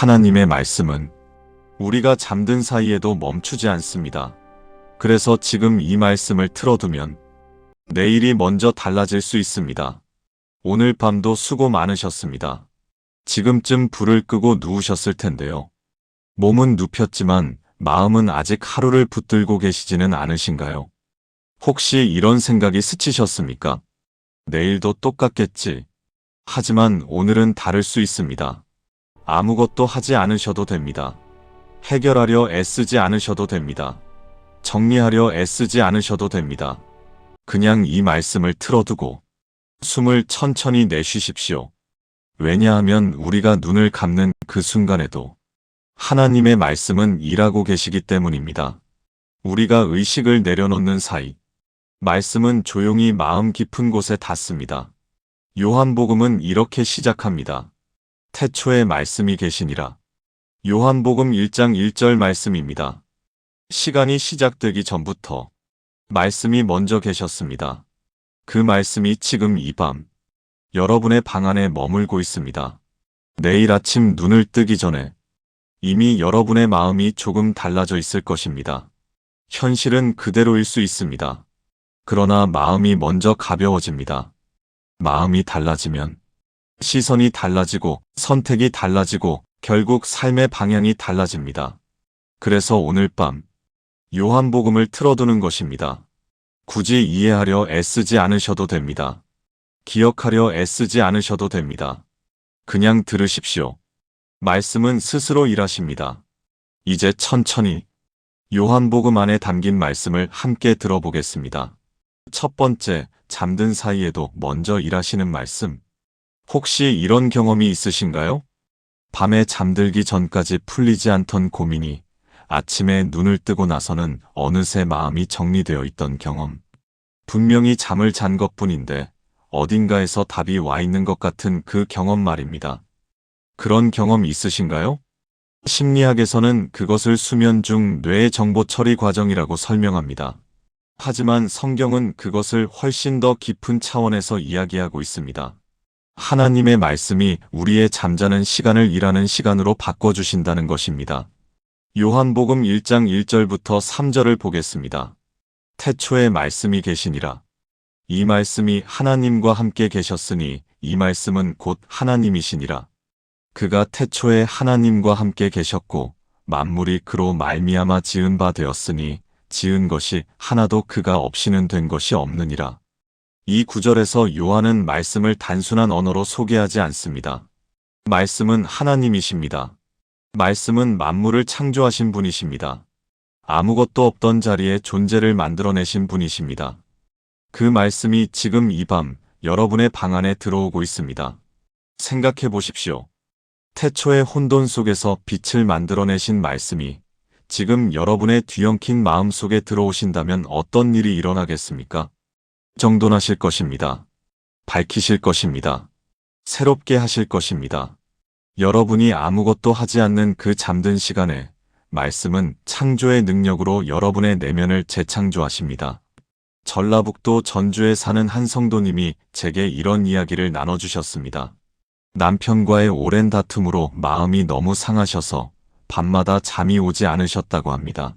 하나님의 말씀은 우리가 잠든 사이에도 멈추지 않습니다. 그래서 지금 이 말씀을 틀어두면 내일이 먼저 달라질 수 있습니다. 오늘 밤도 수고 많으셨습니다. 지금쯤 불을 끄고 누우셨을 텐데요. 몸은 눕혔지만 마음은 아직 하루를 붙들고 계시지는 않으신가요? 혹시 이런 생각이 스치셨습니까? 내일도 똑같겠지. 하지만 오늘은 다를 수 있습니다. 아무것도 하지 않으셔도 됩니다. 해결하려 애쓰지 않으셔도 됩니다. 정리하려 애쓰지 않으셔도 됩니다. 그냥 이 말씀을 틀어두고 숨을 천천히 내쉬십시오. 왜냐하면 우리가 눈을 감는 그 순간에도 하나님의 말씀은 일하고 계시기 때문입니다. 우리가 의식을 내려놓는 사이 말씀은 조용히 마음 깊은 곳에 닿습니다. 요한복음은 이렇게 시작합니다. 태초에 말씀이 계시니라. 요한복음 1장 1절 말씀입니다. 시간이 시작되기 전부터 말씀이 먼저 계셨습니다. 그 말씀이 지금 이 밤 여러분의 방 안에 머물고 있습니다. 내일 아침 눈을 뜨기 전에 이미 여러분의 마음이 조금 달라져 있을 것입니다. 현실은 그대로일 수 있습니다. 그러나 마음이 먼저 가벼워집니다. 마음이 달라지면 시선이 달라지고 선택이 달라지고 결국 삶의 방향이 달라집니다. 그래서 오늘 밤 요한복음을 틀어두는 것입니다. 굳이 이해하려 애쓰지 않으셔도 됩니다. 기억하려 애쓰지 않으셔도 됩니다. 그냥 들으십시오. 말씀은 스스로 일하십니다. 이제 천천히 요한복음 안에 담긴 말씀을 함께 들어보겠습니다. 첫 번째, 잠든 사이에도 먼저 일하시는 말씀. 혹시 이런 경험이 있으신가요? 밤에 잠들기 전까지 풀리지 않던 고민이 아침에 눈을 뜨고 나서는 어느새 마음이 정리되어 있던 경험. 분명히 잠을 잔 것뿐인데 어딘가에서 답이 와 있는 것 같은 그 경험 말입니다. 그런 경험 있으신가요? 심리학에서는 그것을 수면 중 뇌의 정보 처리 과정이라고 설명합니다. 하지만 성경은 그것을 훨씬 더 깊은 차원에서 이야기하고 있습니다. 하나님의 말씀이 우리의 잠자는 시간을 일하는 시간으로 바꿔주신다는 것입니다. 요한복음 1장 1절부터 3절을 보겠습니다. 태초에 말씀이 계시니라. 이 말씀이 하나님과 함께 계셨으니 이 말씀은 곧 하나님이시니라. 그가 태초에 하나님과 함께 계셨고 만물이 그로 말미암아 지은 바 되었으니 지은 것이 하나도 그가 없이는 된 것이 없느니라. 이 구절에서 요한은 말씀을 단순한 언어로 소개하지 않습니다. 말씀은 하나님이십니다. 말씀은 만물을 창조하신 분이십니다. 아무것도 없던 자리에 존재를 만들어내신 분이십니다. 그 말씀이 지금 이 밤 여러분의 방 안에 들어오고 있습니다. 생각해 보십시오. 태초의 혼돈 속에서 빛을 만들어내신 말씀이 지금 여러분의 뒤엉킨 마음 속에 들어오신다면 어떤 일이 일어나겠습니까? 정돈하실 것입니다. 밝히실 것입니다. 새롭게 하실 것입니다. 여러분이 아무것도 하지 않는 그 잠든 시간에 말씀은 창조의 능력으로 여러분의 내면을 재창조하십니다. 전라북도 전주에 사는 한 성도님이 제게 이런 이야기를 나눠주셨습니다. 남편과의 오랜 다툼으로 마음이 너무 상하셔서 밤마다 잠이 오지 않으셨다고 합니다.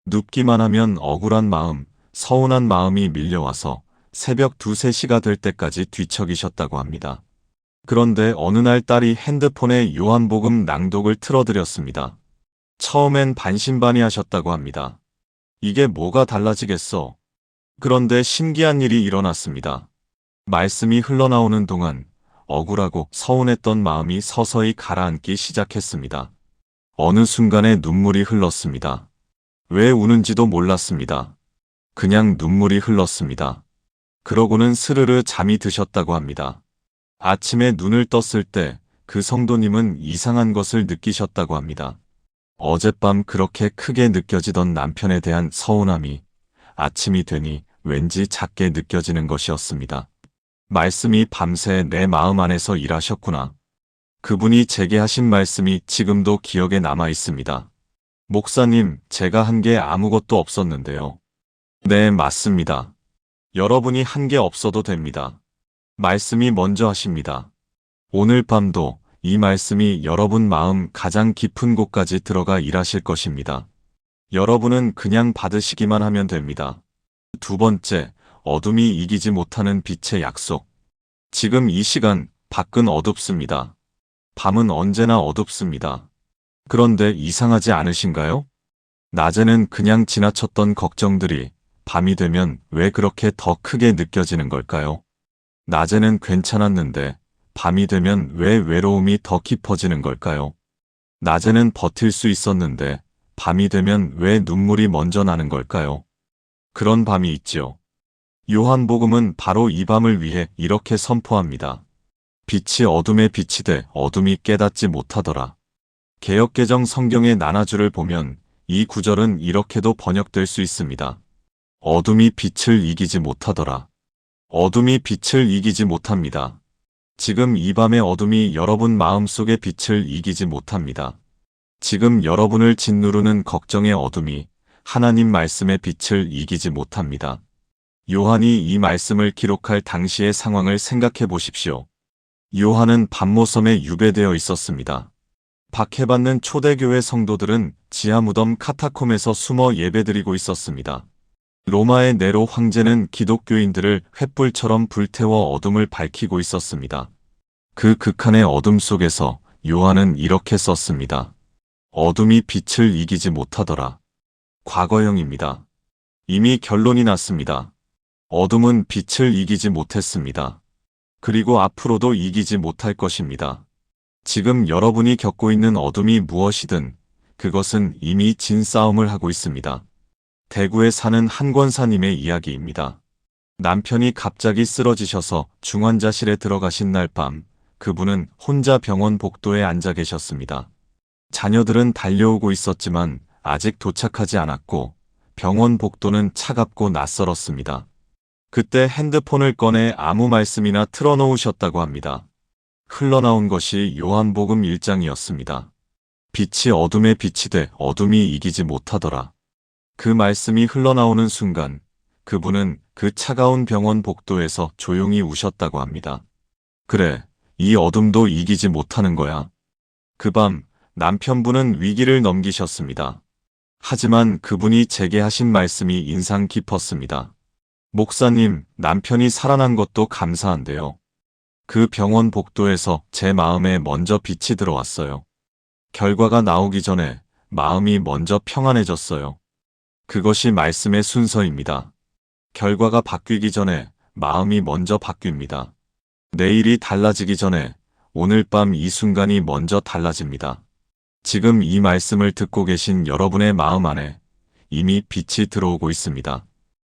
눕기만 하면 억울한 마음, 서운한 마음이 밀려와서 새벽 2, 3시가 될 때까지 뒤척이셨다고 합니다. 그런데 어느 날 딸이 핸드폰에 요한복음 낭독을 틀어드렸습니다. 처음엔 반신반의하셨다고 합니다. 이게 뭐가 달라지겠어? 그런데 신기한 일이 일어났습니다. 말씀이 흘러나오는 동안 억울하고 서운했던 마음이 서서히 가라앉기 시작했습니다. 어느 순간에 눈물이 흘렀습니다. 왜 우는지도 몰랐습니다. 그냥 눈물이 흘렀습니다. 그러고는 스르르 잠이 드셨다고 합니다. 아침에 눈을 떴을 때 그 성도님은 이상한 것을 느끼셨다고 합니다. 어젯밤 그렇게 크게 느껴지던 남편에 대한 서운함이 아침이 되니 왠지 작게 느껴지는 것이었습니다. 말씀이 밤새 내 마음 안에서 일하셨구나. 그분이 제게 하신 말씀이 지금도 기억에 남아 있습니다. 목사님, 제가 한 게 아무것도 없었는데요. 네, 맞습니다. 여러분이 한 게 없어도 됩니다. 말씀이 먼저 하십니다. 오늘 밤도 이 말씀이 여러분 마음 가장 깊은 곳까지 들어가 일하실 것입니다. 여러분은 그냥 받으시기만 하면 됩니다. 두 번째, 어둠이 이기지 못하는 빛의 약속. 지금 이 시간, 밖은 어둡습니다. 밤은 언제나 어둡습니다. 그런데 이상하지 않으신가요? 낮에는 그냥 지나쳤던 걱정들이 밤이 되면 왜 그렇게 더 크게 느껴지는 걸까요? 낮에는 괜찮았는데 밤이 되면 왜 외로움이 더 깊어지는 걸까요? 낮에는 버틸 수 있었는데 밤이 되면 왜 눈물이 먼저 나는 걸까요? 그런 밤이 있지요. 요한복음은 바로 이 밤을 위해 이렇게 선포합니다. 빛이 어둠에 빛이 돼 어둠이 깨닫지 못하더라. 개역개정 성경의 나눠주를 보면 이 구절은 이렇게도 번역될 수 있습니다. 어둠이 빛을 이기지 못하더라. 어둠이 빛을 이기지 못합니다. 지금 이 밤의 어둠이 여러분 마음속의 빛을 이기지 못합니다. 지금 여러분을 짓누르는 걱정의 어둠이 하나님 말씀의 빛을 이기지 못합니다. 요한이 이 말씀을 기록할 당시의 상황을 생각해 보십시오. 요한은 밤모섬에 유배되어 있었습니다. 박해받는 초대교회 성도들은 지하무덤 카타콤에서 숨어 예배드리고 있었습니다. 로마의 네로 황제는 기독교인들을 횃불처럼 불태워 어둠을 밝히고 있었습니다. 그 극한의 어둠 속에서 요한은 이렇게 썼습니다. 어둠이 빛을 이기지 못하더라. 과거형입니다. 이미 결론이 났습니다. 어둠은 빛을 이기지 못했습니다. 그리고 앞으로도 이기지 못할 것입니다. 지금 여러분이 겪고 있는 어둠이 무엇이든 그것은 이미 진 싸움을 하고 있습니다. 대구에 사는 한 권사님의 이야기입니다. 남편이 갑자기 쓰러지셔서 중환자실에 들어가신 날 밤, 그분은 혼자 병원 복도에 앉아 계셨습니다. 자녀들은 달려오고 있었지만 아직 도착하지 않았고 병원 복도는 차갑고 낯설었습니다. 그때 핸드폰을 꺼내 아무 말씀이나 틀어놓으셨다고 합니다. 흘러나온 것이 요한복음 1장이었습니다. 빛이 어둠에 빛이 돼 어둠이 이기지 못하더라. 그 말씀이 흘러나오는 순간 그분은 그 차가운 병원 복도에서 조용히 우셨다고 합니다. 그래, 이 어둠도 이기지 못하는 거야. 그 밤 남편분은 위기를 넘기셨습니다. 하지만 그분이 제게 하신 말씀이 인상 깊었습니다. 목사님, 남편이 살아난 것도 감사한데요. 그 병원 복도에서 제 마음에 먼저 빛이 들어왔어요. 결과가 나오기 전에 마음이 먼저 평안해졌어요. 그것이 말씀의 순서입니다. 결과가 바뀌기 전에 마음이 먼저 바뀝니다. 내일이 달라지기 전에 오늘 밤 이 순간이 먼저 달라집니다. 지금 이 말씀을 듣고 계신 여러분의 마음 안에 이미 빛이 들어오고 있습니다.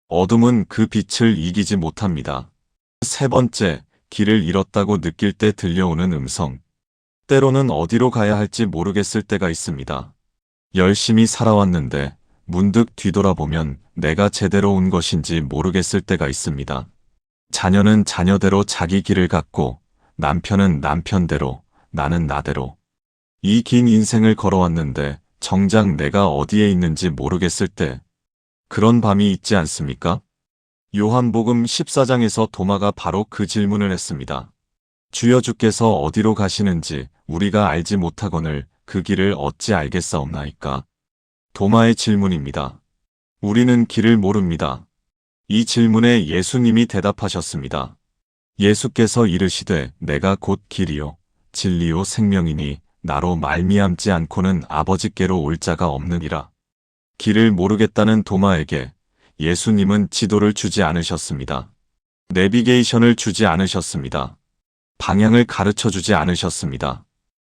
어둠은 그 빛을 이기지 못합니다. 세 번째, 길을 잃었다고 느낄 때 들려오는 음성. 때로는 어디로 가야 할지 모르겠을 때가 있습니다. 열심히 살아왔는데 문득 뒤돌아보면 내가 제대로 온 것인지 모르겠을 때가 있습니다. 자녀는 자녀대로 자기 길을 갔고 남편은 남편대로, 나는 나대로. 이 긴 인생을 걸어왔는데 정작 내가 어디에 있는지 모르겠을 때 그런 밤이 있지 않습니까? 요한복음 14장에서 도마가 바로 그 질문을 했습니다. 주여, 주께서 어디로 가시는지 우리가 알지 못하거늘 그 길을 어찌 알겠사옵나이까? 도마의 질문입니다. 우리는 길을 모릅니다. 이 질문에 예수님이 대답하셨습니다. 예수께서 이르시되 내가 곧 길이요 진리요 생명이니 나로 말미암지 않고는 아버지께로 올 자가 없느니라. 길을 모르겠다는 도마에게 예수님은 지도를 주지 않으셨습니다. 내비게이션을 주지 않으셨습니다. 방향을 가르쳐 주지 않으셨습니다.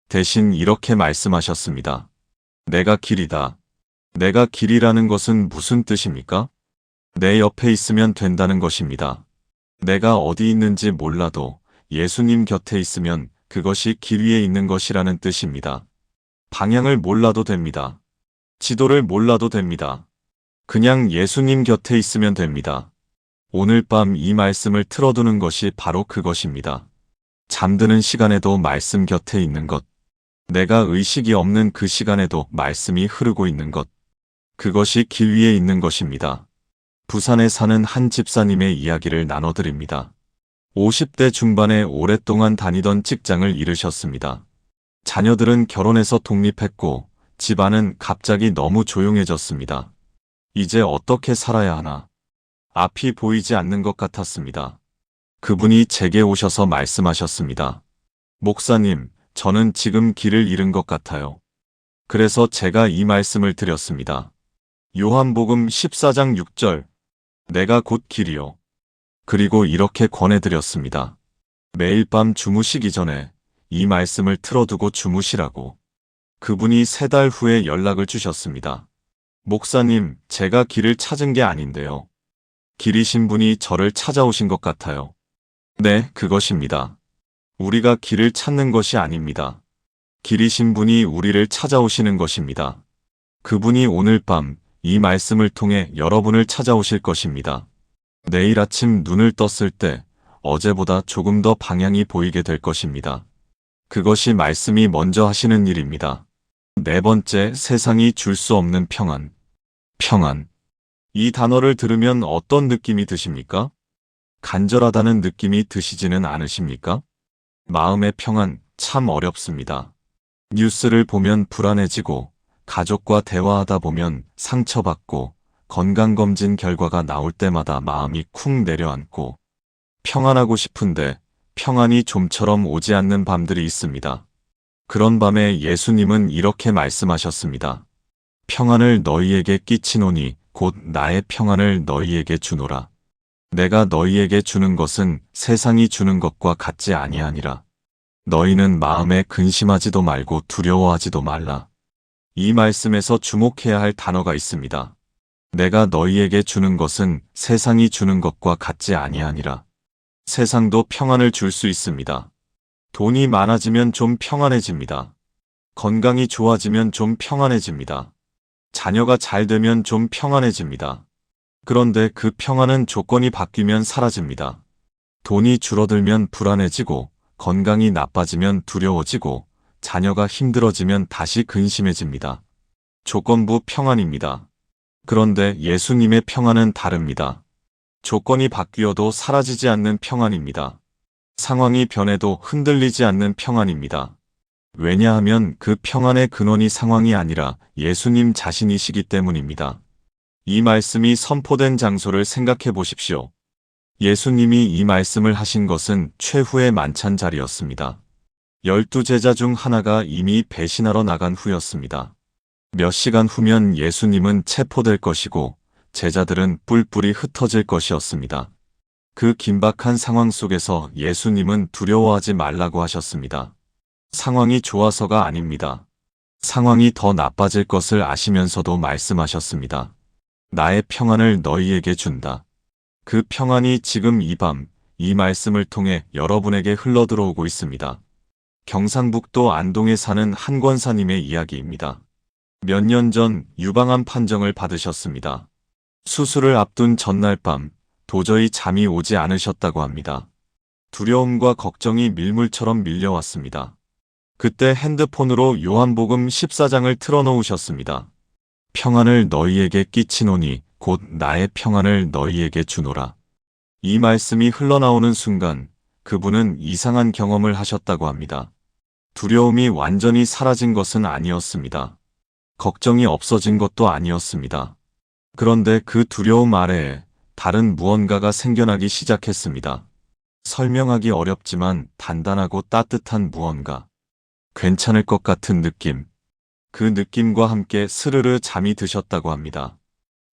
대신 이렇게 말씀하셨습니다. 내가 길이다. 내가 길이라는 것은 무슨 뜻입니까? 내 옆에 있으면 된다는 것입니다. 내가 어디 있는지 몰라도 예수님 곁에 있으면 그것이 길 위에 있는 것이라는 뜻입니다. 방향을 몰라도 됩니다. 지도를 몰라도 됩니다. 그냥 예수님 곁에 있으면 됩니다. 오늘 밤 이 말씀을 틀어두는 것이 바로 그것입니다. 잠드는 시간에도 말씀 곁에 있는 것. 내가 의식이 없는 그 시간에도 말씀이 흐르고 있는 것. 그것이 길 위에 있는 것입니다. 부산에 사는 한 집사님의 이야기를 나눠드립니다. 50대 중반에 오랫동안 다니던 직장을 잃으셨습니다. 자녀들은 결혼해서 독립했고 집안은 갑자기 너무 조용해졌습니다. 이제 어떻게 살아야 하나? 앞이 보이지 않는 것 같았습니다. 그분이 제게 오셔서 말씀하셨습니다. 목사님, 저는 지금 길을 잃은 것 같아요. 그래서 제가 이 말씀을 드렸습니다. 요한복음 14장 6절. 내가 곧 길이요. 그리고 이렇게 권해드렸습니다. 매일 밤 주무시기 전에 이 말씀을 틀어두고 주무시라고. 그분이 3달 후에 연락을 주셨습니다. 목사님, 제가 길을 찾은 게 아닌데요. 길이신 분이 저를 찾아오신 것 같아요. 네, 그것입니다. 우리가 길을 찾는 것이 아닙니다. 길이신 분이 우리를 찾아오시는 것입니다. 그분이 오늘 밤 이 말씀을 통해 여러분을 찾아오실 것입니다. 내일 아침 눈을 떴을 때 어제보다 조금 더 방향이 보이게 될 것입니다. 그것이 말씀이 먼저 하시는 일입니다. 4번째, 세상이 줄 수 없는 평안. 평안. 이 단어를 들으면 어떤 느낌이 드십니까? 간절하다는 느낌이 드시지는 않으십니까? 마음의 평안 참 어렵습니다. 뉴스를 보면 불안해지고 가족과 대화하다 보면 상처받고 건강검진 결과가 나올 때마다 마음이 쿵 내려앉고 평안하고 싶은데 평안이 좀처럼 오지 않는 밤들이 있습니다. 그런 밤에 예수님은 이렇게 말씀하셨습니다. 평안을 너희에게 끼치노니 곧 나의 평안을 너희에게 주노라. 내가 너희에게 주는 것은 세상이 주는 것과 같지 아니하니라. 너희는 마음에 근심하지도 말고 두려워하지도 말라. 이 말씀에서 주목해야 할 단어가 있습니다. 내가 너희에게 주는 것은 세상이 주는 것과 같지 아니하니라. 세상도 평안을 줄 수 있습니다. 돈이 많아지면 좀 평안해집니다. 건강이 좋아지면 좀 평안해집니다. 자녀가 잘 되면 좀 평안해집니다. 그런데 그 평안은 조건이 바뀌면 사라집니다. 돈이 줄어들면 불안해지고 건강이 나빠지면 두려워지고 자녀가 힘들어지면 다시 근심해집니다. 조건부 평안입니다. 그런데 예수님의 평안은 다릅니다. 조건이 바뀌어도 사라지지 않는 평안입니다. 상황이 변해도 흔들리지 않는 평안입니다. 왜냐하면 그 평안의 근원이 상황이 아니라 예수님 자신이시기 때문입니다. 이 말씀이 선포된 장소를 생각해 보십시오. 예수님이 이 말씀을 하신 것은 최후의 만찬 자리였습니다. 12제자 중 하나가 이미 배신하러 나간 후였습니다. 몇 시간 후면 예수님은 체포될 것이고 제자들은 뿔뿔이 흩어질 것이었습니다. 그 긴박한 상황 속에서 예수님은 두려워하지 말라고 하셨습니다. 상황이 좋아서가 아닙니다. 상황이 더 나빠질 것을 아시면서도 말씀하셨습니다. 나의 평안을 너희에게 준다. 그 평안이 지금 이 밤, 이 말씀을 통해 여러분에게 흘러들어오고 있습니다. 경상북도 안동에 사는 한 권사님의 이야기입니다. 몇 년 전 유방암 판정을 받으셨습니다. 수술을 앞둔 전날 밤 도저히 잠이 오지 않으셨다고 합니다. 두려움과 걱정이 밀물처럼 밀려왔습니다. 그때 핸드폰으로 요한복음 14장을 틀어놓으셨습니다. 평안을 너희에게 끼치노니 곧 나의 평안을 너희에게 주노라. 이 말씀이 흘러나오는 순간 그분은 이상한 경험을 하셨다고 합니다. 두려움이 완전히 사라진 것은 아니었습니다. 걱정이 없어진 것도 아니었습니다. 그런데 그 두려움 아래에 다른 무언가가 생겨나기 시작했습니다. 설명하기 어렵지만 단단하고 따뜻한 무언가. 괜찮을 것 같은 느낌. 그 느낌과 함께 스르르 잠이 드셨다고 합니다.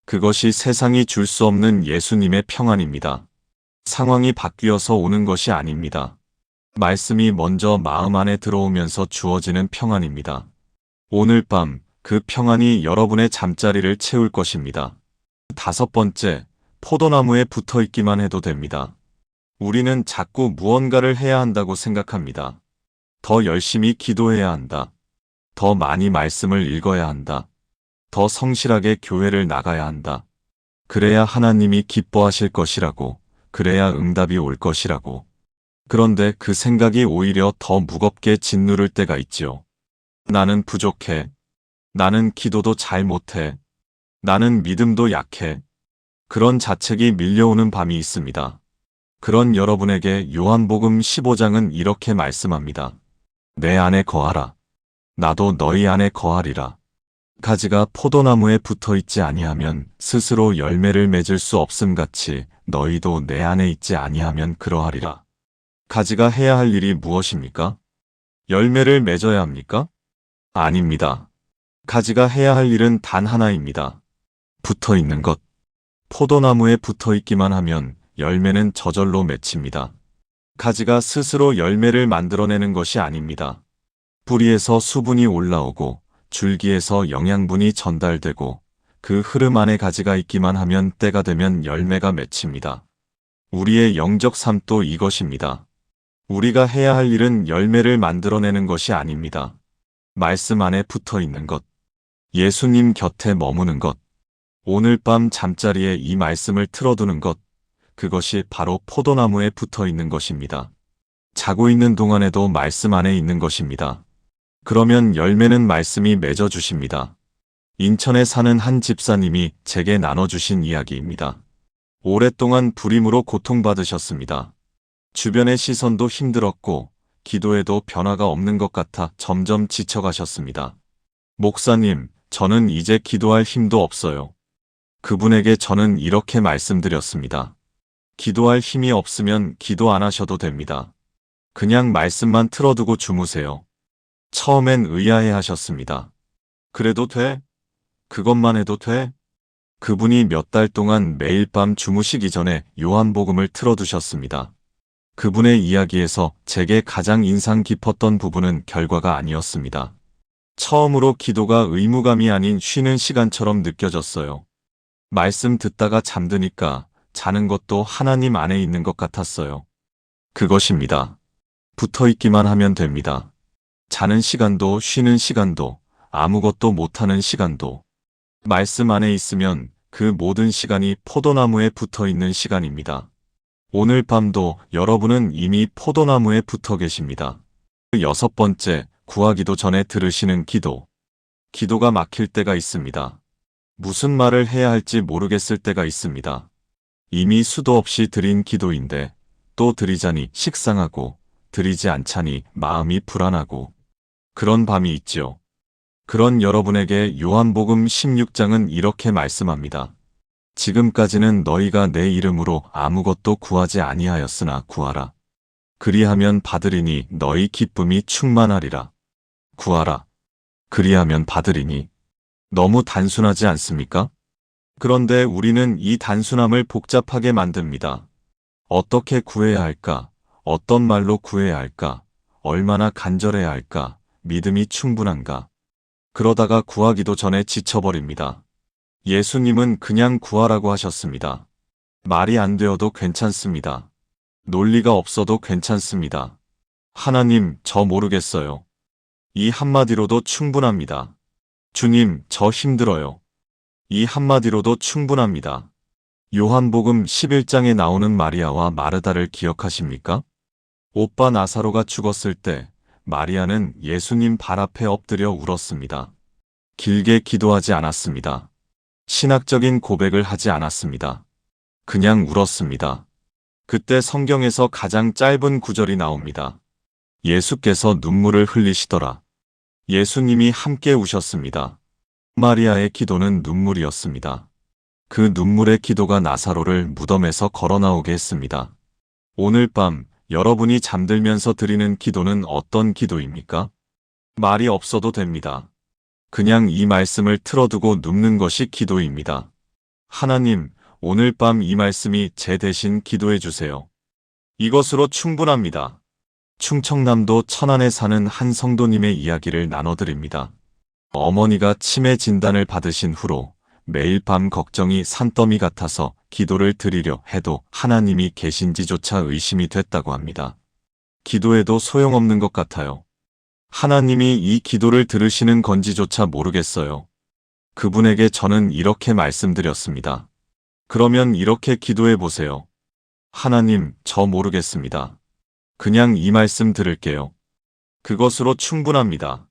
그것이 세상이 줄 수 없는 예수님의 평안입니다. 상황이 바뀌어서 오는 것이 아닙니다. 말씀이 먼저 마음 안에 들어오면서 주어지는 평안입니다. 오늘 밤 그 평안이 여러분의 잠자리를 채울 것입니다. 5번째, 포도나무에 붙어 있기만 해도 됩니다. 우리는 자꾸 무언가를 해야 한다고 생각합니다. 더 열심히 기도해야 한다. 더 많이 말씀을 읽어야 한다. 더 성실하게 교회를 나가야 한다. 그래야 하나님이 기뻐하실 것이라고, 그래야 응답이 올 것이라고. 그런데 그 생각이 오히려 더 무겁게 짓누를 때가 있지요. 나는 부족해. 나는 기도도 잘 못해. 나는 믿음도 약해. 그런 자책이 밀려오는 밤이 있습니다. 그런 여러분에게 요한복음 15장은 이렇게 말씀합니다. 내 안에 거하라. 나도 너희 안에 거하리라. 가지가 포도나무에 붙어 있지 아니하면 스스로 열매를 맺을 수 없음같이 너희도 내 안에 있지 아니하면 그러하리라. 가지가 해야 할 일이 무엇입니까? 열매를 맺어야 합니까? 아닙니다. 가지가 해야 할 일은 단 하나입니다. 붙어 있는 것. 포도나무에 붙어 있기만 하면 열매는 저절로 맺힙니다. 가지가 스스로 열매를 만들어내는 것이 아닙니다. 뿌리에서 수분이 올라오고 줄기에서 영양분이 전달되고 그 흐름 안에 가지가 있기만 하면 때가 되면 열매가 맺힙니다. 우리의 영적 삶도 이것입니다. 우리가 해야 할 일은 열매를 만들어내는 것이 아닙니다. 말씀 안에 붙어 있는 것, 예수님 곁에 머무는 것, 오늘 밤 잠자리에 이 말씀을 틀어두는 것, 그것이 바로 포도나무에 붙어 있는 것입니다. 자고 있는 동안에도 말씀 안에 있는 것입니다. 그러면 열매는 말씀이 맺어주십니다. 인천에 사는 한 집사님이 제게 나눠주신 이야기입니다. 오랫동안 불임으로 고통받으셨습니다. 주변의 시선도 힘들었고 기도에도 변화가 없는 것 같아 점점 지쳐가셨습니다. 목사님, 저는 이제 기도할 힘도 없어요. 그분에게 저는 이렇게 말씀드렸습니다. 기도할 힘이 없으면 기도 안 하셔도 됩니다. 그냥 말씀만 틀어두고 주무세요. 처음엔 의아해 하셨습니다. 그래도 돼? 그것만 해도 돼? 그분이 몇 달 동안 매일 밤 주무시기 전에 요한복음을 틀어두셨습니다. 그분의 이야기에서 제게 가장 인상 깊었던 부분은 결과가 아니었습니다. 처음으로 기도가 의무감이 아닌 쉬는 시간처럼 느껴졌어요. 말씀 듣다가 잠드니까 자는 것도 하나님 안에 있는 것 같았어요. 그것입니다. 붙어 있기만 하면 됩니다. 자는 시간도 쉬는 시간도 아무것도 못하는 시간도 말씀 안에 있으면 그 모든 시간이 포도나무에 붙어 있는 시간입니다. 오늘 밤도 여러분은 이미 포도나무에 붙어 계십니다. 6번째, 구하기도 전에 들으시는 기도. 기도가 막힐 때가 있습니다. 무슨 말을 해야 할지 모르겠을 때가 있습니다. 이미 수도 없이 드린 기도인데 또 드리자니 식상하고 드리지 않자니 마음이 불안하고 그런 밤이 있죠. 그런 여러분에게 요한복음 16장은 이렇게 말씀합니다. 지금까지는 너희가 내 이름으로 아무것도 구하지 아니하였으나 구하라. 그리하면 받으리니 너희 기쁨이 충만하리라. 구하라. 그리하면 받으리니. 너무 단순하지 않습니까? 그런데 우리는 이 단순함을 복잡하게 만듭니다. 어떻게 구해야 할까? 어떤 말로 구해야 할까? 얼마나 간절해야 할까? 믿음이 충분한가? 그러다가 구하기도 전에 지쳐버립니다. 예수님은 그냥 구하라고 하셨습니다. 말이 안 되어도 괜찮습니다. 논리가 없어도 괜찮습니다. 하나님, 저 모르겠어요. 이 한마디로도 충분합니다. 주님, 저 힘들어요. 이 한마디로도 충분합니다. 요한복음 11장에 나오는 마리아와 마르다를 기억하십니까? 오빠 나사로가 죽었을 때 마리아는 예수님 발 앞에 엎드려 울었습니다. 길게 기도하지 않았습니다. 신학적인 고백을 하지 않았습니다. 그냥 울었습니다. 그때 성경에서 가장 짧은 구절이 나옵니다. 예수께서 눈물을 흘리시더라. 예수님이 함께 우셨습니다. 마리아의 기도는 눈물이었습니다. 그 눈물의 기도가 나사로를 무덤에서 걸어 나오게 했습니다. 오늘 밤 여러분이 잠들면서 드리는 기도는 어떤 기도입니까? 말이 없어도 됩니다. 그냥 이 말씀을 틀어두고 눕는 것이 기도입니다. 하나님, 오늘 밤 이 말씀이 제 대신 기도해 주세요. 이것으로 충분합니다. 충청남도 천안에 사는 한 성도님의 이야기를 나눠드립니다. 어머니가 치매 진단을 받으신 후로 매일 밤 걱정이 산더미 같아서 기도를 드리려 해도 하나님이 계신지조차 의심이 됐다고 합니다. 기도해도 소용없는 것 같아요. 하나님이 이 기도를 들으시는 건지조차 모르겠어요. 그분에게 저는 이렇게 말씀드렸습니다. 그러면 이렇게 기도해 보세요. 하나님, 저 모르겠습니다. 그냥 이 말씀 들을게요. 그것으로 충분합니다.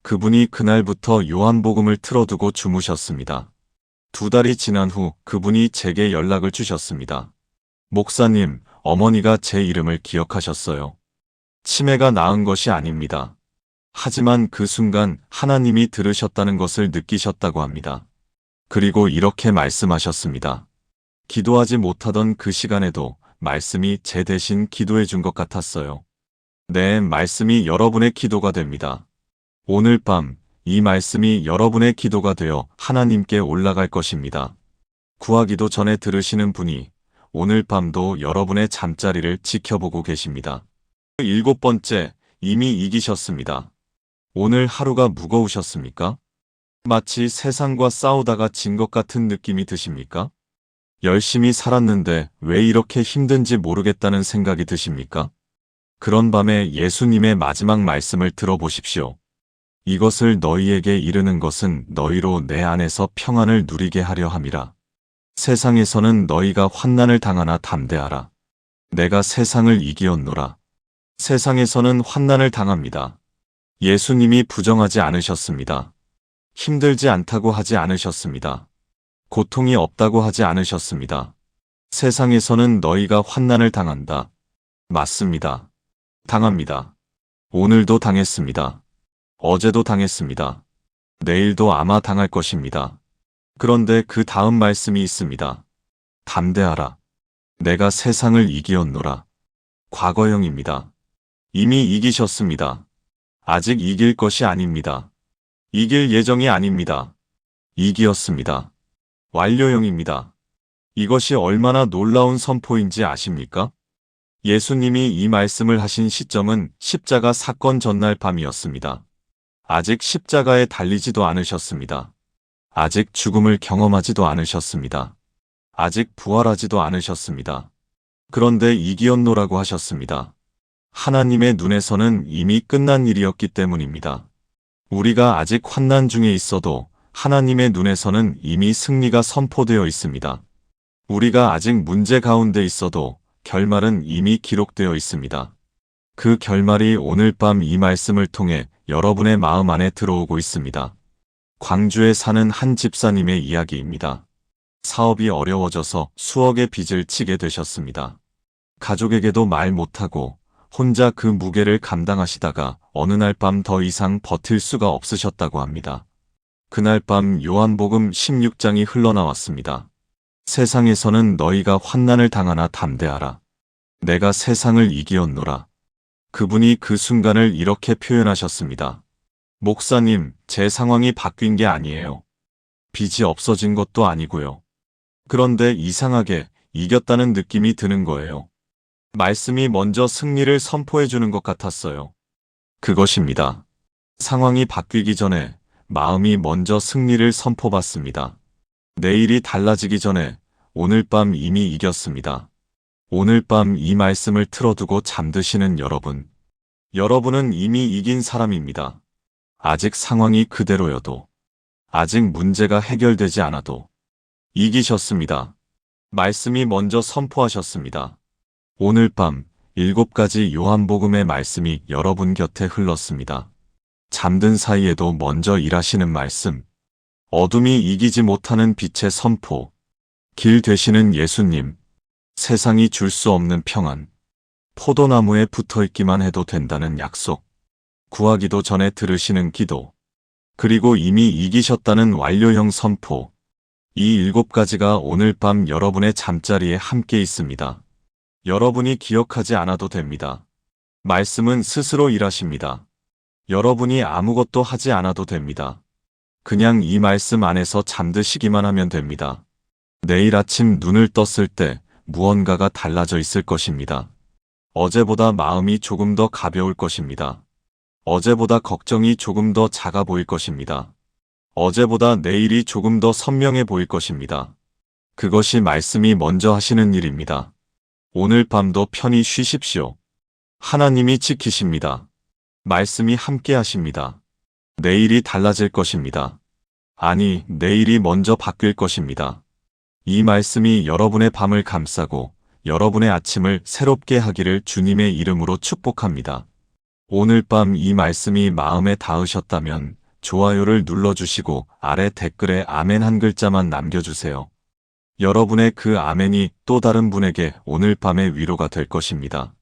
그분이 그날부터 요한복음을 틀어두고 주무셨습니다. 2달이 지난 후 그분이 제게 연락을 주셨습니다. 목사님, 어머니가 제 이름을 기억하셨어요. 치매가 나은 것이 아닙니다. 하지만 그 순간 하나님이 들으셨다는 것을 느끼셨다고 합니다. 그리고 이렇게 말씀하셨습니다. 기도하지 못하던 그 시간에도 말씀이 제 대신 기도해 준 것 같았어요. 네, 말씀이 여러분의 기도가 됩니다. 오늘 밤 이 말씀이 여러분의 기도가 되어 하나님께 올라갈 것입니다. 구하기도 전에 들으시는 분이 오늘 밤도 여러분의 잠자리를 지켜보고 계십니다. 7번째, 이미 이기셨습니다. 오늘 하루가 무거우셨습니까? 마치 세상과 싸우다가 진 것 같은 느낌이 드십니까? 열심히 살았는데 왜 이렇게 힘든지 모르겠다는 생각이 드십니까? 그런 밤에 예수님의 마지막 말씀을 들어보십시오. 이것을 너희에게 이르는 것은 너희로 내 안에서 평안을 누리게 하려 함이라. 세상에서는 너희가 환난을 당하나 담대하라. 내가 세상을 이기었노라. 세상에서는 환난을 당합니다. 예수님이 부정하지 않으셨습니다. 힘들지 않다고 하지 않으셨습니다. 고통이 없다고 하지 않으셨습니다. 세상에서는 너희가 환난을 당한다. 맞습니다. 당합니다. 오늘도 당했습니다. 어제도 당했습니다. 내일도 아마 당할 것입니다. 그런데 그 다음 말씀이 있습니다. 담대하라. 내가 세상을 이기었노라. 과거형입니다. 이미 이기셨습니다. 아직 이길 것이 아닙니다. 이길 예정이 아닙니다. 이기었습니다. 완료형입니다. 이것이 얼마나 놀라운 선포인지 아십니까? 예수님이 이 말씀을 하신 시점은 십자가 사건 전날 밤이었습니다. 아직 십자가에 달리지도 않으셨습니다. 아직 죽음을 경험하지도 않으셨습니다. 아직 부활하지도 않으셨습니다. 그런데 이기었노라고 하셨습니다. 하나님의 눈에서는 이미 끝난 일이었기 때문입니다. 우리가 아직 환난 중에 있어도 하나님의 눈에서는 이미 승리가 선포되어 있습니다. 우리가 아직 문제 가운데 있어도 결말은 이미 기록되어 있습니다. 그 결말이 오늘 밤 이 말씀을 통해 여러분의 마음 안에 들어오고 있습니다. 광주에 사는 한 집사님의 이야기입니다. 사업이 어려워져서 수억의 빚을 지게 되셨습니다. 가족에게도 말 못하고 혼자 그 무게를 감당하시다가 어느 날 밤 더 이상 버틸 수가 없으셨다고 합니다. 그날 밤 요한복음 16장이 흘러나왔습니다. 세상에서는 너희가 환난을 당하나 담대하라. 내가 세상을 이기었노라. 그분이 그 순간을 이렇게 표현하셨습니다. 목사님, 제 상황이 바뀐 게 아니에요. 빚이 없어진 것도 아니고요. 그런데 이상하게 이겼다는 느낌이 드는 거예요. 말씀이 먼저 승리를 선포해 주는 것 같았어요. 그것입니다. 상황이 바뀌기 전에 마음이 먼저 승리를 선포받습니다. 내일이 달라지기 전에 오늘 밤 이미 이겼습니다. 오늘 밤 이 말씀을 틀어두고 잠드시는 여러분. 여러분은 이미 이긴 사람입니다. 아직 상황이 그대로여도, 아직 문제가 해결되지 않아도 이기셨습니다. 말씀이 먼저 선포하셨습니다. 오늘 밤 7가지 요한복음의 말씀이 여러분 곁에 흘렀습니다. 잠든 사이에도 먼저 일하시는 말씀, 어둠이 이기지 못하는 빛의 선포, 길 되시는 예수님, 세상이 줄 수 없는 평안, 포도나무에 붙어있기만 해도 된다는 약속, 구하기도 전에 들으시는 기도, 그리고 이미 이기셨다는 완료형 선포, 이 7가지가 오늘 밤 여러분의 잠자리에 함께 있습니다. 여러분이 기억하지 않아도 됩니다. 말씀은 스스로 일하십니다. 여러분이 아무것도 하지 않아도 됩니다. 그냥 이 말씀 안에서 잠드시기만 하면 됩니다. 내일 아침 눈을 떴을 때 무언가가 달라져 있을 것입니다. 어제보다 마음이 조금 더 가벼울 것입니다. 어제보다 걱정이 조금 더 작아 보일 것입니다. 어제보다 내일이 조금 더 선명해 보일 것입니다. 그것이 말씀이 먼저 하시는 일입니다. 오늘 밤도 편히 쉬십시오. 하나님이 지키십니다. 말씀이 함께 하십니다. 내일이 달라질 것입니다. 아니, 내일이 먼저 바뀔 것입니다. 이 말씀이 여러분의 밤을 감싸고 여러분의 아침을 새롭게 하기를 주님의 이름으로 축복합니다. 오늘 밤 이 말씀이 마음에 닿으셨다면 좋아요를 눌러주시고 아래 댓글에 아멘 한 글자만 남겨주세요. 여러분의 그 아멘이 또 다른 분에게 오늘 밤의 위로가 될 것입니다.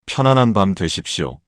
편안한 밤 되십시오.